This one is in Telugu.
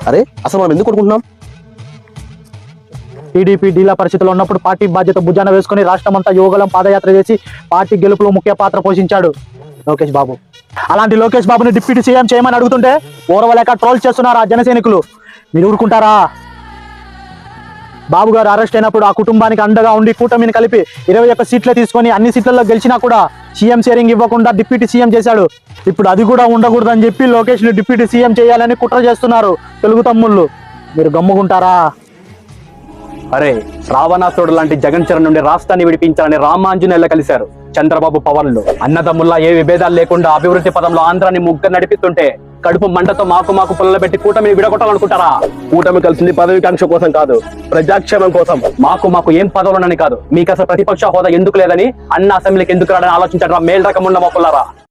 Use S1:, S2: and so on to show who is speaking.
S1: అరే అసలు మనం ఎందుకు కొనుక్కుంటున్నాం?
S2: టీడీపీ డీలా పరిస్థితుల్లో ఉన్నప్పుడు పార్టీ బాధ్యత భుజాన వేసుకుని రాష్ట్రమంతా యువగలం పాదయాత్ర చేసి పార్టీ గెలుపులో ముఖ్య పాత్ర పోషించాడు లోకేష్ బాబు. అలాంటి లోకేష్ బాబుని డిప్యూటీ సీఎం చేయమని అడుగుతుంటే ఓర్వలేక ట్రోల్ చేస్తున్నారు ఆ జన సైనికులు. మీరు ఊరుకుంటారా? బాబు గారు అరెస్ట్ అయినప్పుడు ఆ కుటుంబానికి అండగా ఉండి కూటమిని కలిపి 21 సీట్లే తీసుకొని అన్ని సీట్లలో గెలిచినా కూడా సీఎం షేరింగ్ ఇవ్వకుండా డిప్యూటీ సీఎం చేశాడు. ఇప్పుడు అది కూడా ఉండకూడదని చెప్పి లోకేష్ ని డిప్యూటీ సీఎం చేయాలని కుట్ర చేస్తున్నారు తెలుగు తమ్ముళ్ళు. మీరు గమ్ముకుంటారా?
S3: అరే రావణాసురుడు లాంటి జగన్ చరణ్ నుండి రాష్ట్రాన్ని విడిపించాలని రామాంజనేయులు కలిశారు చంద్రబాబు పవన్లు. అన్నదమ్ముల్లా ఏ విభేదాలు లేకుండా అభివృద్ధి పదంలో ఆంధ్రాన్ని ముగ్గురు నడిపిస్తుంటే కడుపు మంటతో మాకు పుల్లలు పెట్టి కూటమిని విడగొట్టాలనుకుంటారా?
S1: కూటమి కలిసింది పదవికాంక్ష కోసం కాదు, ప్రజాక్షేమం కోసం.
S3: మాకు ఏం పదవులనని కాదు, మీకు అసలు ప్రతిపక్ష హోదా ఎందుకు లేదని అన్న అసెంబ్లీకి ఎందుకు రాడని ఆలోచించడం మేలు రకం ఉన్న మొక్కలారా.